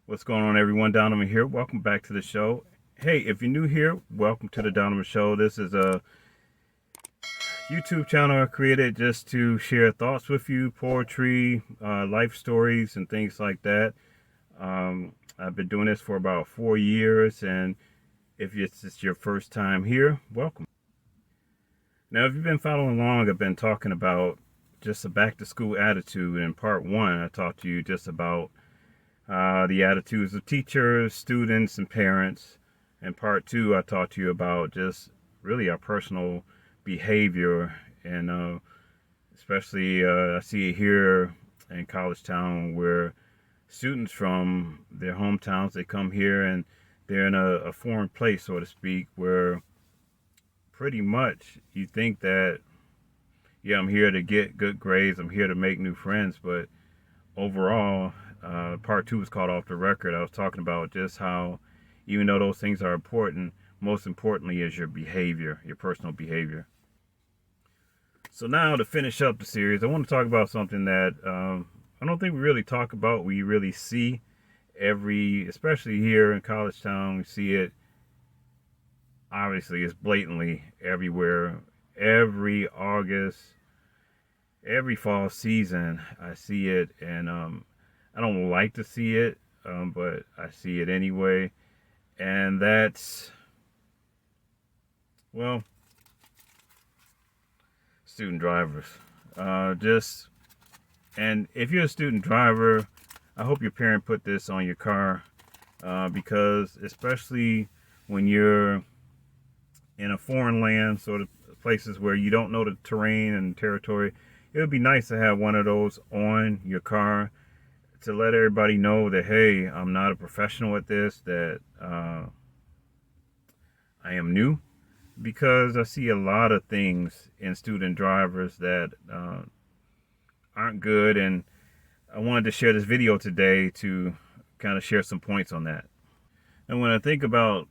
What's going on, everyone? Donovan here. Welcome back to the show. Hey, if you're new here, welcome to the Donovan Show. This is a YouTube channel I created just to share thoughts with you, poetry, life stories, and things like that. I've been doing this for about 4 years, and if it's your first time here, welcome. Now, if you've been following along, I've been talking about just a back to school attitude. In part one, I talked to you just about the attitudes of teachers, students, and parents. In part two, I talked to you about just really our personal behavior, and especially I see it here in College Town where students from their hometowns, they come here and they're in a foreign place, so to speak, where pretty much you think that, yeah, I'm here to get good grades, I'm here to make new friends, but overall, part two was called Off the Record. I was talking about just how, even though those things are important, most importantly is your behavior, your personal behavior. So now to finish up the series, I want to talk about something that I don't think we really talk about. We really see especially here in College Town, we see it. Obviously, it's blatantly everywhere. Every August, every fall season, I see it, and I don't like to see it, but I see it anyway. And that's, well, student drivers. And if you're a student driver, I hope your parent put this on your car, because especially when you're in a foreign land, sort of places where you don't know the terrain and territory, it would be nice to have one of those on your car to let everybody know that, hey, I'm not a professional at this, that I am new, because I see a lot of things in student drivers that aren't good, and I wanted to share this video today to kind of share some points on that. And when I think about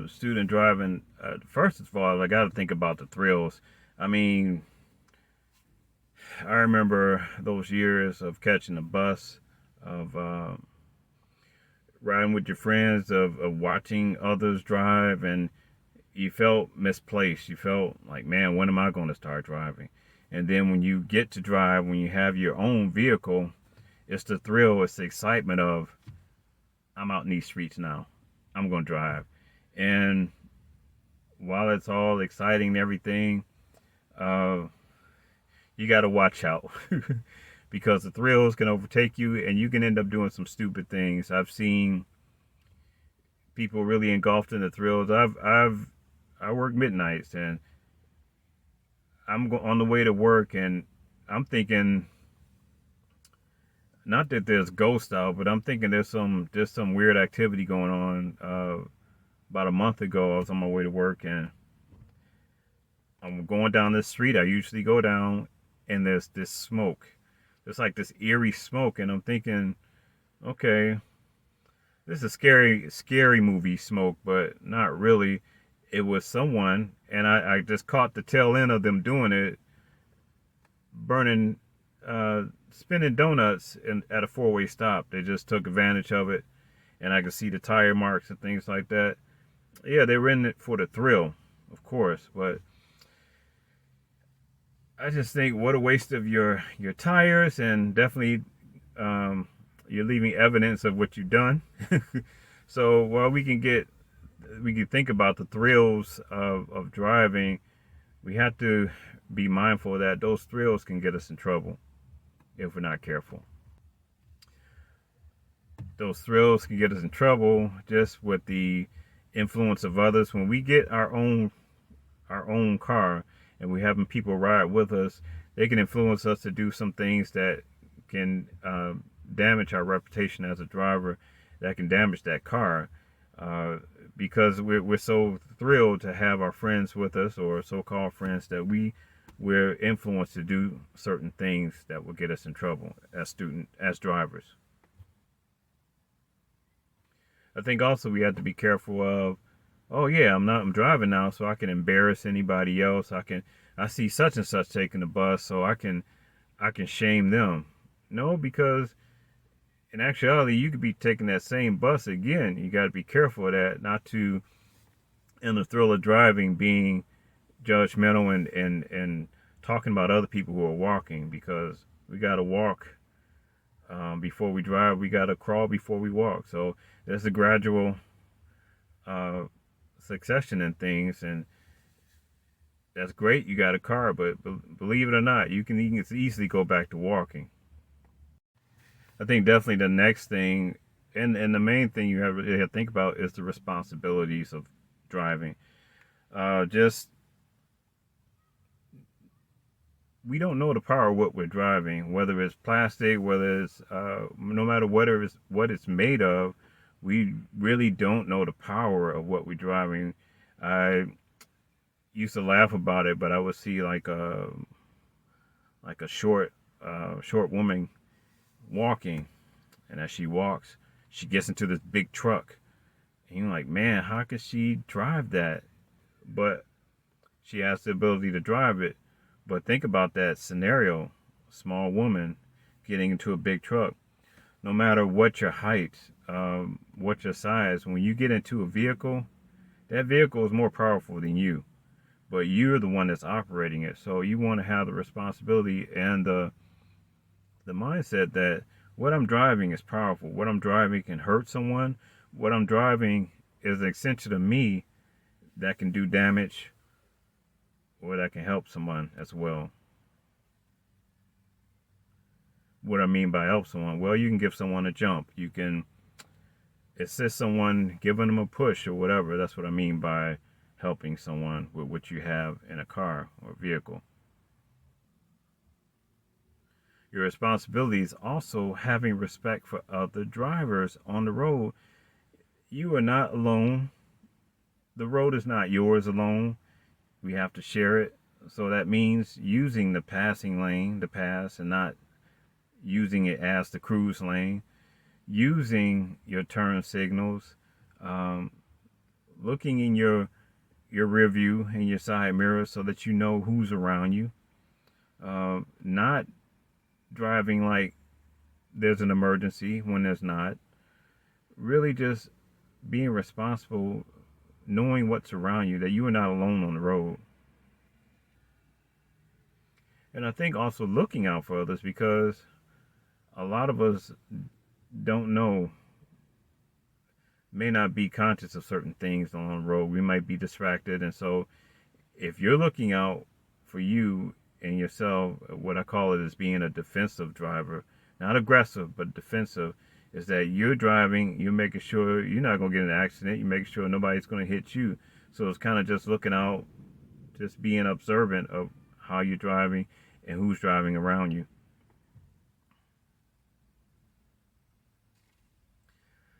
student driving, first of all, I got to think about the thrills. I mean, I remember those years of catching a bus, of riding with your friends, of watching others drive, and you felt misplaced. You felt like, man, when am I going to start driving? And then when you get to drive, when you have your own vehicle, it's the thrill, it's the excitement of, I'm out in these streets now. I'm going to drive. And while it's all exciting and everything, you got to watch out because the thrills can overtake you and you can end up doing some stupid things. I've seen people really engulfed in the thrills. I work midnights, and I'm on the way to work, and I'm thinking, not that there's ghosts out, but I'm thinking there's some weird activity going on. About a month ago, I was on my way to work, and I'm going down this street I usually go down, and there's this smoke. There's like this eerie smoke, and I'm thinking, okay, this is a scary movie smoke, but not really. It was someone, and I just caught the tail end of them doing it, burning, spinning donuts at a four-way stop. They just took advantage of it, and I could see the tire marks and things like that. Yeah, they were in it for the thrill, of course, but I just think what a waste of your tires, and definitely you're leaving evidence of what you've done. So while we can think about the thrills of driving, we have to be mindful that those thrills can get us in trouble if we're not careful. Those thrills can get us in trouble just with the influence of others. When we get our own car and we're having people ride with us, they can influence us to do some things that can damage our reputation as a driver, that can damage that car, because we're so thrilled to have our friends with us, or so-called friends, that we're influenced to do certain things that will get us in trouble as drivers. I think also we have to be careful of, oh yeah, I'm driving now, so I can embarrass anybody else. I see such and such taking the bus, so I can shame them. No, because in actuality, you could be taking that same bus again. You got to be careful of that, not to, in the thrill of driving, being judgmental and talking about other people who are walking, because we got to walk before we drive. We got to crawl before we walk. So there's a gradual uh, succession in things, and that's great. You got a car, but believe it or not, you can easily go back to walking. I think definitely the next thing, and the main thing you have to think about is the responsibilities of driving. Just we don't know the power of what we're driving, whether it's plastic, whether it's no matter what it's made of. We really don't know the power of what we're driving. I used to laugh about it, but I would see like a short woman walking, and as she walks, she gets into this big truck, and you're like, man, how could she drive that? But she has the ability to drive it. But think about that scenario: a small woman getting into a big truck. No matter what your height, what your size, when you get into a vehicle, that vehicle is more powerful than you. But you're the one that's operating it. So you want to have the responsibility and the mindset that what I'm driving is powerful. What I'm driving can hurt someone. What I'm driving is an extension of me that can do damage or that can help someone as well. What I mean by help someone, well, you can give someone a jump. You can assist someone, giving them a push or whatever. That's what I mean by helping someone with what you have in a car or vehicle. Your responsibility is also having respect for other drivers on the road. You are not alone. The road is not yours alone. We have to share it. So that means using the passing lane to pass and not using it as the cruise lane. Using your turn signals. Looking in your rear view and your side mirror so that you know who's around you. Not driving like there's an emergency when there's not. Really just being responsible, knowing what's around you, that you are not alone on the road. And I think also looking out for others, because a lot of us don't know, may not be conscious of certain things on the road. We might be distracted. And so if you're looking out for you and yourself, what I call it is being a defensive driver, not aggressive, but defensive, is that you're driving, you're making sure you're not going to get in an accident, you're making sure nobody's going to hit you. So it's kind of just looking out, just being observant of how you're driving and who's driving around you.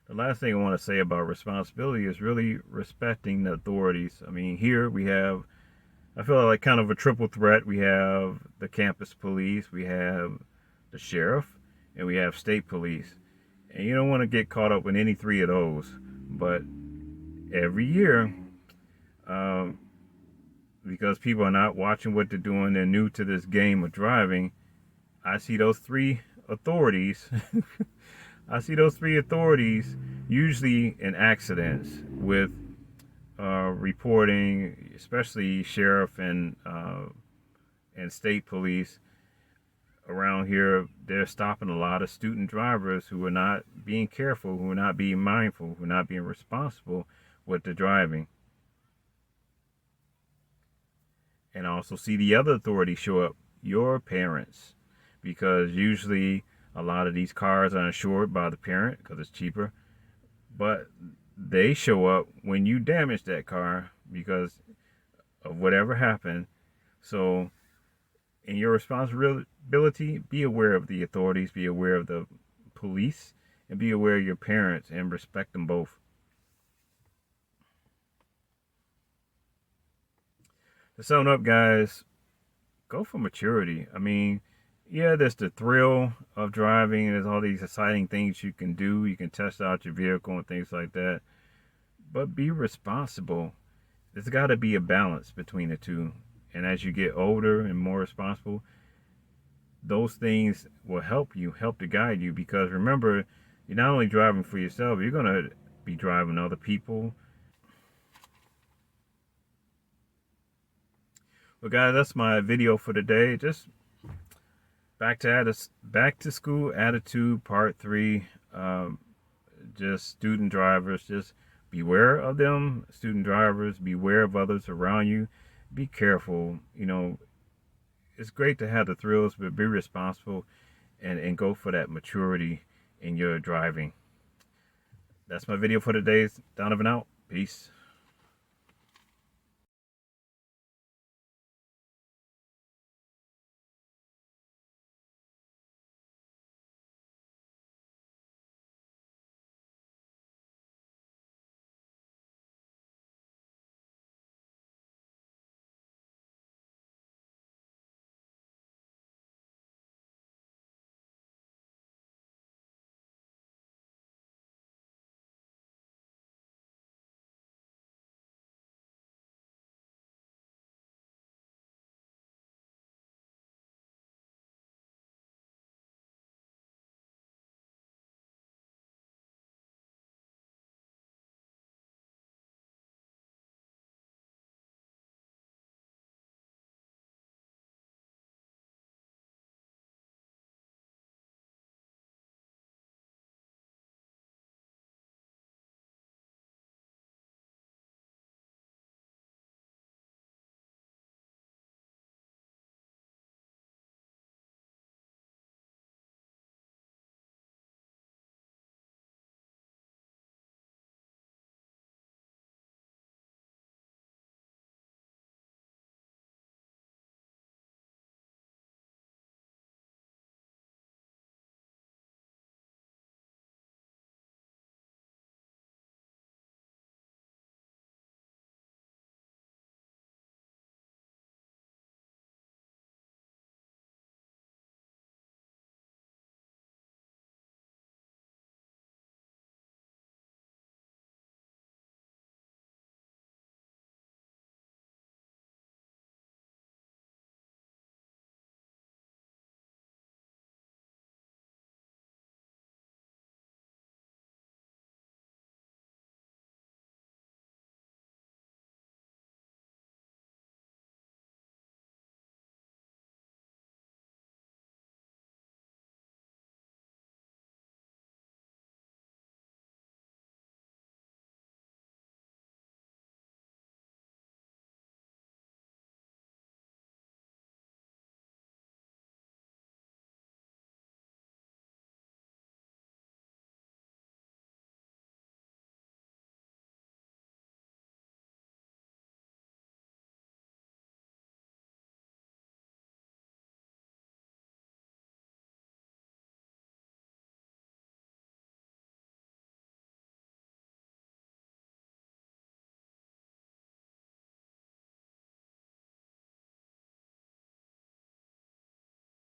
The last thing I want to say about responsibility is really respecting the authorities. I mean, here we have, I feel like kind of a triple threat. We have the campus police, we have the sheriff, and we have state police. And you don't want to get caught up with any three of those. But every year, because people are not watching what they're doing, they're new to this game of driving, I see those three authorities. I see those three authorities usually in accidents with reporting, especially sheriff and state police around here. They're stopping a lot of student drivers who are not being careful, who are not being mindful, who are not being responsible with the driving. And also see the other authorities show up, your parents, because usually a lot of these cars are insured by the parent because it's cheaper, but they show up when you damage that car because of whatever happened. So in your responsibility, be aware of the authorities, be aware of the police, and be aware of your parents and respect them both. To sum up, guys, go for maturity. I mean, yeah, there's the thrill of driving. There's all these exciting things you can do. You can test out your vehicle and things like that. But be responsible. There's got to be a balance between the two. And as you get older and more responsible, those things will help to guide you, because remember, you're not only driving for yourself, you're going to be driving other people. Well, guys, that's my video for today. Just back to school attitude part 3. Just student drivers, just beware of them. Student drivers, beware of others around you. Be careful. It's great to have the thrills, but be responsible and go for that maturity in your driving. That's my video for today. Donovan out. Peace.